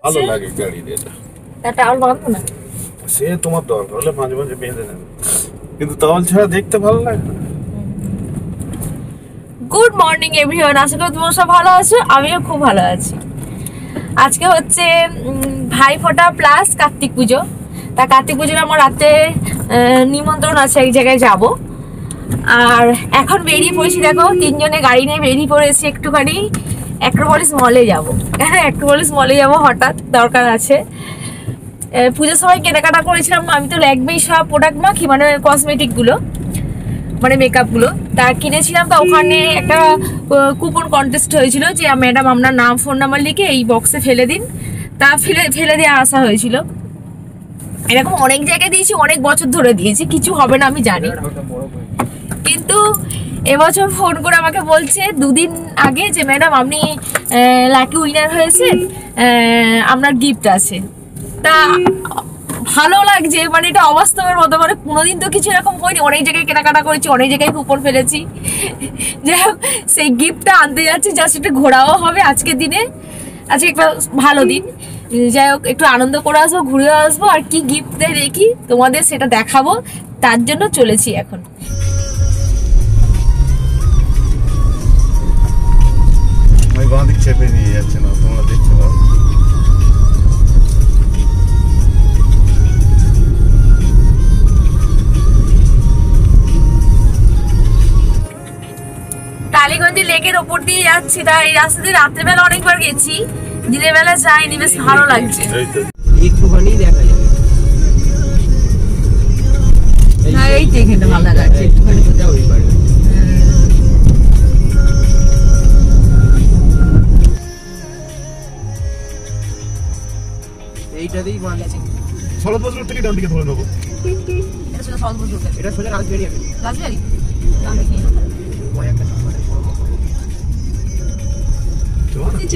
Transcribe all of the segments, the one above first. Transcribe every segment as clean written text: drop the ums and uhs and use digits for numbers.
ভালো লাগে গাড়ি এটা। টাওয়াল বাঁধবো না, সে তোমার দরকার হলে মাঝে মাঝে বেঁধে নেবে, কিন্তু টাওয়াল ছাড়া দেখতে ভালো লাগে না। গুড মর্নিং এভরিওয়ান, আশা করি তোমরা সব ভালো আছো, আমিও খুব ভালো আছি। আজকে হচ্ছে ভাইফোঁটা প্লাস কার্তিক পুজো। তা কার্তিক পুজোর আমার রাতে নিমন্ত্রণ আছে, এক জায়গায় যাব। আর এখন বেরিয়ে পড়েছি, দেখো তিনজনে গাড়ি নিয়ে বেরিয়ে পড়েছি একটুখানি অ্যাক্রোপলিস মলে যাব। হ্যাঁ, অ্যাক্রোপলিস মলে যাব, হঠাৎ দরকার আছে। পুজোর সময় কেনাকাটা করেছিলাম, আমি তো লাগবেই সব প্রোডাক্ট মাখি, মানে কসমেটিকগুলো, মানে মেকআপগুলো তা কিনেছিলাম। তো ওখানে একটা কুপন কন্টেস্ট হয়েছিল যে ম্যাডাম আপনার নাম ফোন নাম্বার লিখে এই বক্সে ফেলে দিন। তা ফেলে দিয়ে আসা হয়েছিল। এরকম অনেক জায়গায় দিয়েছি, অনেক বছর ধরে দিয়েছি, কিছু হবে না আমি জানি। কিন্তু এবছর ফোন করে আমাকে বলছে দুদিন আগে যে ম্যাডাম আপনি লাকি উইনার হয়েছেন, আপনার গিফট আছে। তা ভালো লাগছে, মানে এটা অবাস্তবের মতো, মানে কোনোদিন তো কিছু এরকম হয়নি। অনেক জায়গায় কেনাকাটা করেছি, অনেক জায়গায় কুপন ফেলেছি। যাই হোক, সেই গিফটটা আনতে যাচ্ছি, জাস্ট একটু ঘোরাও হবে আজকের দিনে। আজকে একটা ভালো দিন, যাই হোক একটু আনন্দ করে আসবো, ঘুরে আসবো। আর কি গিফট দেয় দেখি, তোমাদের সেটা দেখাবো, তার জন্য চলেছি এখন। আমি বাঁ দিক চেপে নিয়ে যাচ্ছে না, তোমরা দেখতে পারো। টালিগঞ্জ লেকের ওপর দিয়ে যাচ্ছি, তাই এই রাস্তা দিয়ে রাত্রেবেলা অনেকবার গেছি, দিনের বেলা যাইনি, বেশ ভালো লাগছে। একটুখানি দেখা যাবে না, এই তো এখানে ভালো লাগছে একটুখানি। এইটাতেই মানে শরৎ বস্ত্র থেকে ডান দিকে ধরে নেবো। এটা সোজা রাজবাড়ি যাবে। রাজবাড়ি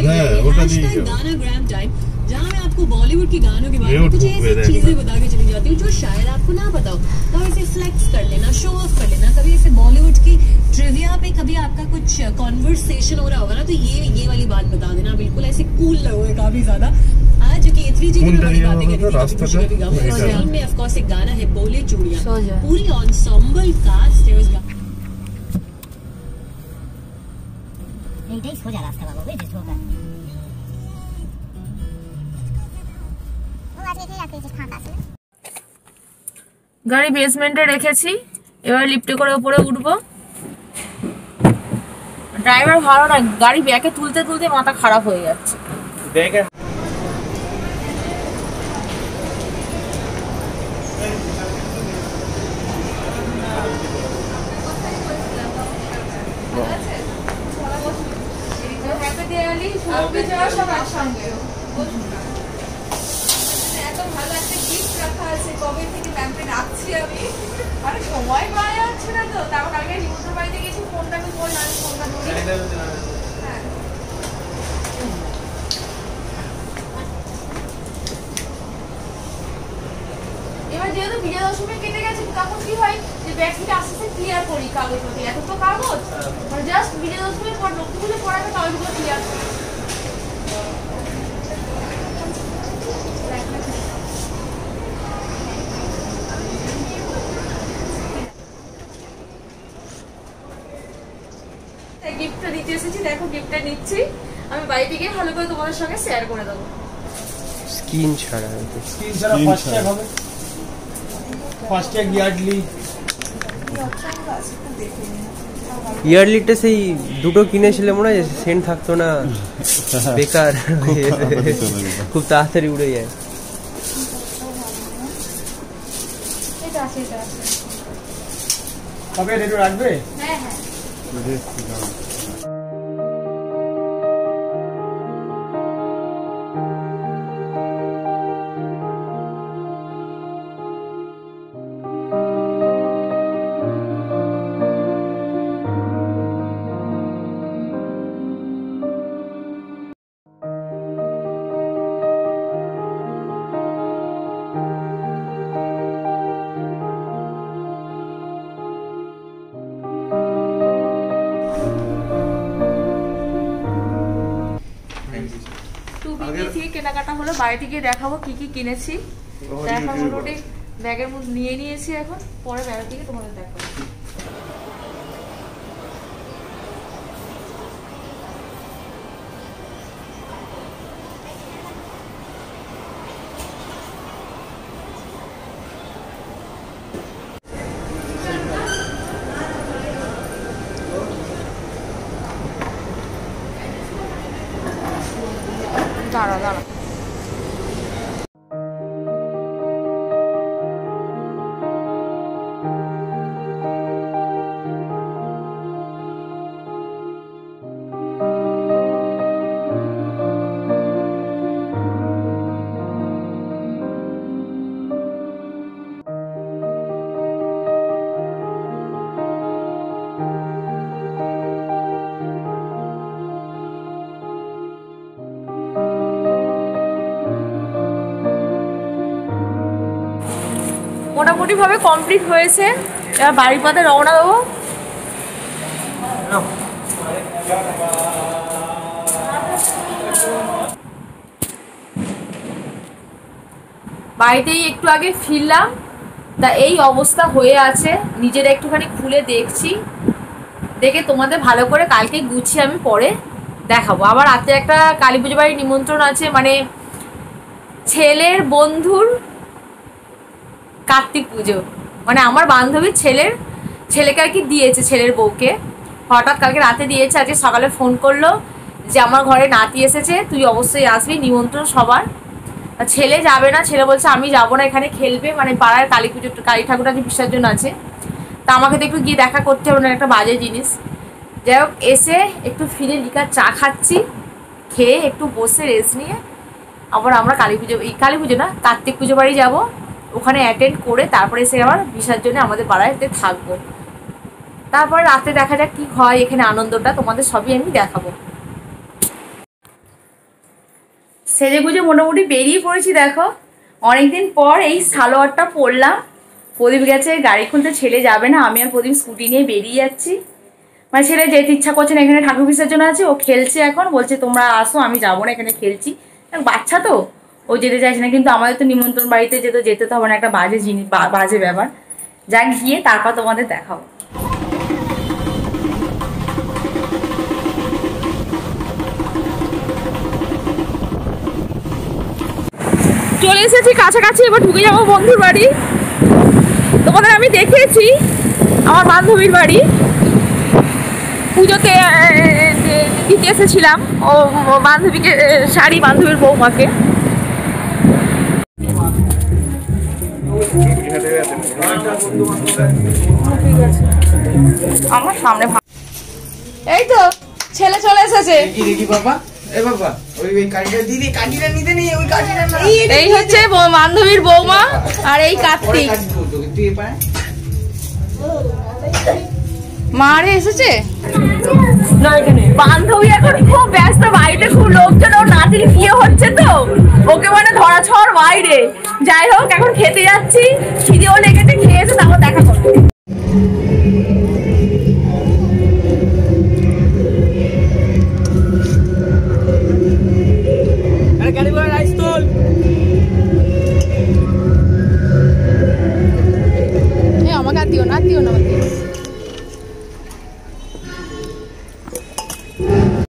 হ্যাঁ, ওটা দিয়ে যাও। गानाग्राम टाइम जहाँ मैं आपको बॉलीवुड के गानों के बारे ये में कुछ उठ ऐसी गए चीजें बता के चली जाती हूँ जो शायद आपको ना पता हो। कभी ऐसे फ्लेक्स कर लेना, शो ऑफ कर लेना, कभी ऐसे बॉलीवुड की ट्रिविया पे कभी आपका कुछ कॉन्वर्सेशन हो रहा होगा ना, तो ये वाली बात बता देना, बिल्कुल ऐसे कूल लगोगे काफी ज्यादा। आज जो कि A3 जी की बड़ी बातें करी थी कभी खुशी कभी गम, उस फिल्म में ऑफ कोर्स एक गाना है बोले चूड़ियां, पूरी एंसेम्बल कास्ट है उस এইটাই সোজা রাস্তা বাবা, বুঝেছিস ওটা? ও আজকে এটাই রাখতে যে ফাঁকা আছে। গাড়ি বেসমেন্টে রেখেছি, এবার লিফটে করে উপরে উঠবো। ড্রাইভার ভালো না, গাড়ি ব্যাকে তুলতে তুলতে মাথা খারাপ হয়ে যাচ্ছে। দেখে এত ভালো একটা গিফট রাখা আছে, কবে থেকে ব্যাংকে রাখছি আমি, আরে সময় পাওয়া যাচ্ছে না। তো তারপর কালকে নিমন্ত্রণ বাড়িতে গেছি, ফোনটা আমি বললাম, আমি ফোনটা ধরি। হ্যাঁ, এবার যেহেতু বিজয়া দশমী কেটে গেছে, তখন কি হয় যে ব্যাগ থেকে আস্তে আস্তে ক্লিয়ার করি কাগজপত্র। এত তো কাগজ, মানে জাস্ট বিজয়া দশমীর পর লক্ষ্মী পুজো পড়াবে কাগজগুলো ক্লিয়ার করি। গিফটটা দিতে এসেছি, দেখো গিফটটা নিচ্ছি, আমি বাড়িতে গিয়ে ভালো করে তোমাদের সঙ্গে শেয়ার করে দেবো। স্কিন ছাড়া ফার্স্ট ট্যাগ হবে, ফার্স্ট ট্যাগ ইয়ারলিটা সেই দুটো কিনেছিলে মনে হয়, সেন্ট থাকতো না, বেকার খুব তাড়াতাড়ি উড়ে যায়। এটা আছে, এটা আছে। কবে রেডি রাখবে? হ্যাঁ হ্যাঁ। হলো বাড়িতে গিয়ে দেখাবো কি কি কিনেছি। এখন মোটামুটি ব্যাগের মধ্যে নিয়ে নিয়েছি, এখন পরে ব্যাগের দিকে তোমাদের দেখাবো। দাঁড়া দাঁড়া মোটামুটি ভাবে কমপ্লিট হয়েছে। এবার বাড়ির পথে রওনা দেবো। বাড়িতেই একটু আগে ফিরলাম, তা এই অবস্থা হয়ে আছে। নিজের একটুখানি খুলে দেখছি, দেখে তোমাদের ভালো করে কালকে গুছিয়ে আমি পরে দেখাবো। আবার রাতে একটা কালী পুজো বাড়ির নিমন্ত্রণ আছে, মানে ছেলের বন্ধুর কার্তিক পুজো, মানে আমার বান্ধবীর ছেলেকে আর কি দিয়েছে, ছেলের বউকে হঠাৎ কালকে রাতে দিয়েছে। আজকে সকালে ফোন করলো যে আমার ঘরে নাতি এসেছে, তুই অবশ্যই আসবি, নিমন্ত্রণ সবার। ছেলে যাবে না, ছেলে বলছে আমি যাবো না, এখানে খেলবে, মানে পাড়ার কালী পুজো কালী ঠাকুর আজকে বিসর্জন আছে, তা আমাকে তো একটু গিয়ে দেখা করতে হবে না, একটা বাজে জিনিস। যাই হোক, এসে একটু ফিরে লিকার চা খাচ্ছি, খেয়ে একটু বসে রেস্ট নিয়ে আবার আমরা কালী পুজো না কার্তিক পুজো বাড়ি যাবো, ওখানে অ্যাটেন্ড করে তারপরে এসে আবার বিসর্জনে আমাদের পাড়ায়তে থাকবো। তারপরে রাতে দেখা যাক কি হয়, এখানে আনন্দটা তোমাদের সবই আমি দেখাবো। সেজে গুজে মোটামুটি বেরিয়ে পড়েছি। দেখো অনেকদিন পর এই সালোয়ারটা পরলাম। প্রদীপ গেছে গাড়ি খুলতে, ছেলে যাবে না, আমি আর প্রদীপ স্কুটি নিয়ে বেরিয়ে যাচ্ছি। মানে ছেলে যেতে ইচ্ছা করছে না, এখানে ঠাকুর বিসর্জন আছে, ও খেলছে এখন, বলছে তোমরা আসো, আমি যাবো না, এখানে খেলছি। বাচ্চা তো, ও যেতে চাইছে না, কিন্তু আমাদের তো নিমন্ত্রণ বাড়িতে যেতে তো হবে না, একটা বাজে জিনিস, বাজে ব্যাপার। যা গিয়ে তারপর তোমাদের দেখাবো। চলে এসেছি কাছাকাছি, এবার ঢুকে যাবো বন্ধুর বাড়ি। তোমাদের আমি দেখিয়েছি আমার বান্ধবীর বাড়ি, পুজোতে দিতে এসেছিলাম ও বান্ধবীকে শাড়ি, বান্ধবীর বৌমাকে। আমার সামনে এই তো ছেলে চলে এসেছে। এই হচ্ছে বান্ধবীর বৌমা আর এই কার্তিক। মারে এসেছে বান্ধবী, এখন খুব ব্যস্ত, বাড়িতে খুব লোকজন, ওর নাতির বিয়ে হচ্ছে তো, ওকে মানে ধরা ছোঁয়ার বাইরে। যাই হোক, এখন খেতে যাচ্ছি, খিদেও লেগেছে, খেয়েছে, তারপর দেখা